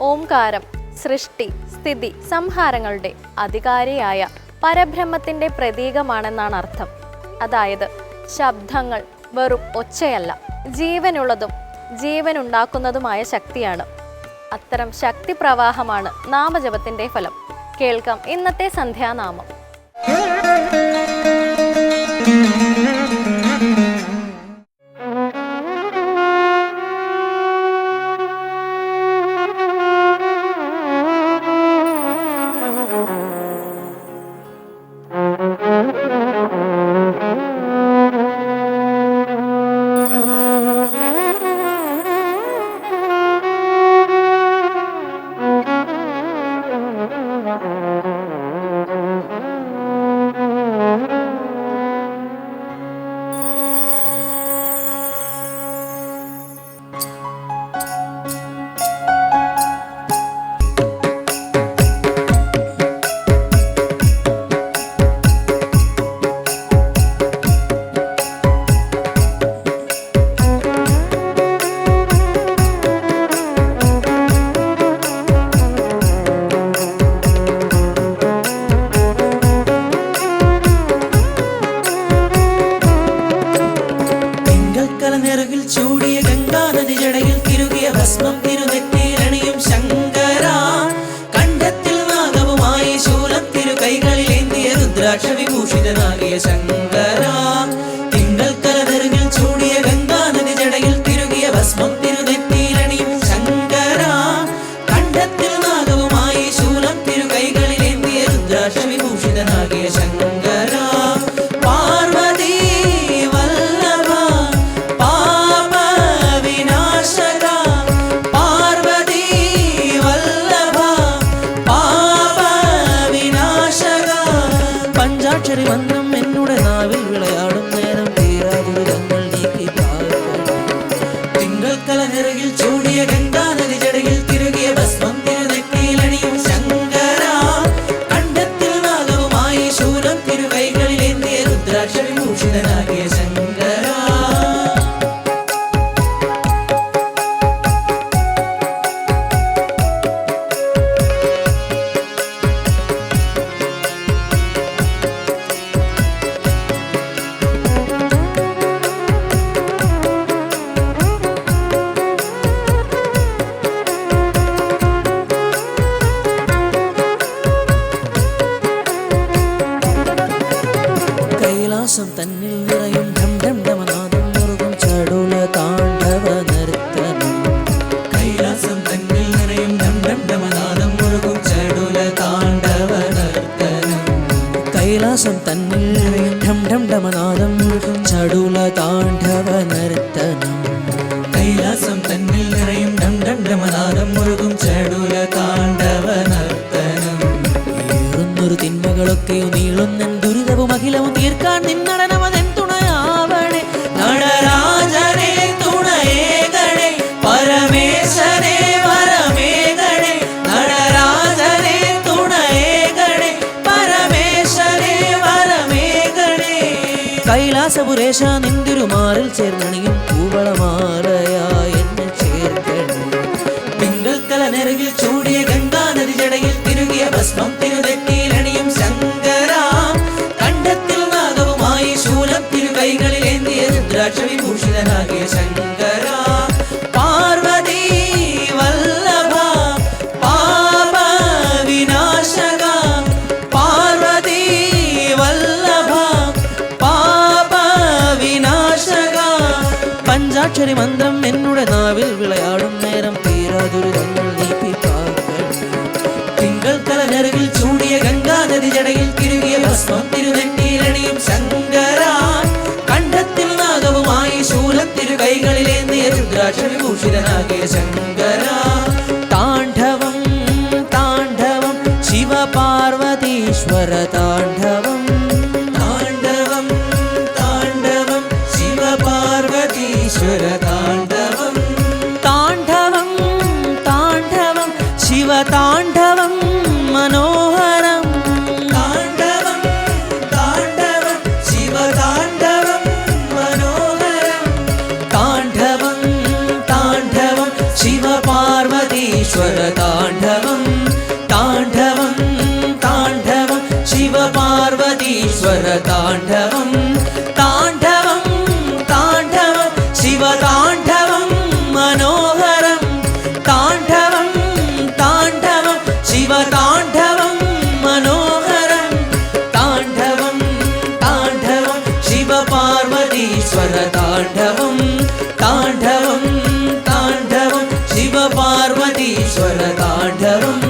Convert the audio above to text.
ഓംകാരം സൃഷ്ടി സ്ഥിതി സംഹാരങ്ങളുടെ അധികാരിയായ പരബ്രഹ്മത്തിൻ്റെ പ്രതീകമാണെന്നാണ് അർത്ഥം. അതായത് ശബ്ദങ്ങൾ വെറും ഒച്ചയല്ല, ജീവനുള്ളതും ജീവനുണ്ടാക്കുന്നതുമായ ശക്തിയാണ്. അത്തരം ശക്തി പ്രവാഹമാണ് നാമജപത്തിൻ്റെ ഫലം. കേൾക്കാം ഇന്നത്തെ സന്ധ്യാനാമം. ചൂടിയ ഗംഗാനദി ജടയിൽ തിരുകിയ ഭസ്മം തിരുനെറ്റിയിലണിയും ശങ്കര, കണ്ഠത്തിൽ നാഗവുമായി ശൂലം തിരു കൈകളിലേന്തിയ രുദ്രാക്ഷ വിഭൂഷിതനാകിയ ശങ്കര. തിങ്കൾക്കല നെറുകിൽ ചൂടിയ ഗംഗാനദി ജടയിൽ തിരുകിയ ഭസ്മം തിരുനെറ്റിയിലണിയും ശങ്കര, കണ്ഠത്തിൽ നാഗവുമായി ശൂലം തിരു കൈകളിലേന്തിയ രുദ്രാക്ഷ വിഭൂഷിതനാകിയ ശങ്കര. പഞ്ചാക്ഷരി മന്ത്രം എന്നുടെ നാവിൽ വിളയാടും നേരം തീരാദുരിതങ്ങൾ നീക്കി തിങ്കൾക്കല നിറകിൽ ചൂടിയ ഗംഗാനദി ജടയിൽ തിരുകിയ ഭസ്മം തിരുനെറ്റിയിലണിയും ശങ്കര, കണ്ഠത്തിൽ നാഗവുമായി ശൂലം തിരു കൈകളിലേന്തിയ രുദ്രാക്ഷ വിഭൂഷിതനാകിയ ശങ്കര. കൈലാസം തന്നിൽ നിറയും ഢം ഢം ഢമനാദം മുറുകും ചടുല താണ്ഡവ നർത്തനം. കൈലാസം തന്നിൽ നിറയും ഢം ഢം ഢമനാദം മുറുകും ചടുല താണ്ഡവ നർത്തനം. കൈലാസം തന്നിൽ നിറയും ഢം ഢം ഢമനാദം മുറുകും ചടുല താണ്ഡവ നർത്തനം. കൈലാസം തന്നിൽ നിറയും ഢം ഢം ഢമനാദം മുറുകും ചടുല താണ്ഡവ നർത്തനം. ഏറുന്നൊരു തിന്മകളൊക്കെയും നീളുന്ന ദുരിതവും അഖിലവും തീർക്കാൻ നിന്നടനമതെൻ തുണയാവണേ. നടരാജനെ തുണയേകണേ, പരമേശനെ വരമേകണേ. നടരാജനെ തുണയേകണേ, പരമേശനെ വരമേകണേ. കൈലാസപുരേശ നിന്തിരുമാറിൽ ചേർന്നണിയും പൂവളമാലയായി എന്നെ ചേർക്കണേ. തിങ്കൾക്കല നെറുകിൽ ചൂടിയ ഗംഗാനദി ജടയിൽ തിരുകിയ ഭസ്മം തിരുനെറ്റിയിലണിയും ശങ്കര, കണ്ഠത്തിൽ നാഗവുമായി ശൂലം തിരു കൈകളിലേന്തിയ രുദ്രാക്ഷ വിഭൂഷിതനാകിയ ശങ്കര. പാർവതി വല്ലഭ പാപ വിനാശക, പാർവതി വല്ലഭ പാപ വിനാശക. പഞ്ചാക്ഷരി മന്ത്രം എന്നുടെ നാവിൽ വിളയാടും നേരം തീരാദുരിതങ്ങൾ നീക്കി തിങ്കൾക്കല നെറുകിൽ ചൂടിയ ഗംഗാനദി ജടയിൽ തിരുകിയ ഭസ്മം തിരുനെറ്റിയിലണിയും ശങ്കര, കണ്ഠത്തിൽ നാഗവുമായി ശൂലം തിരു കൈകളിലേന്തിയ രുദ്രാക്ഷ വിഭൂഷിതനാകിയ ശങ്കര. താണ്ഡവം താണ്ഡവം ശിവപാർവതീശ്വര താണ്ഡവം. താണ്ഡവം താണ്ഡവം ശിവപാർവതീശ്വര താണ്ഡവം. താണ്ഡവം താണ്ഡവം ശിവതാണ്ഡവം മനോഹരം. താണ്ഡവം താണ്ഡവം ശിവതാണ്ഡവം മനോഹരം. താണ്ഡവം താണ്ഡവം ശിവപാർവതീശ്വര താണ്ഡവം താണ്ഡവം താണ്ഡവം ശിവപാർവതീശ്വര താണ്ഡവം താണ്ഡവം താണ്ഡവം ശിവതാണ്ഡവം മനോഹരം താണ്ഡവം താണ്ഡവം ശിവതാണ്ഡവം മനോഹരം താണ്ഡവം താണ്ഡവം ശിവപാർവതീശ്വര താണ്ഡവം താണ്ഡവം താണ്ഡവം ശിവപാർവതീശ്വര താണ്ഡവം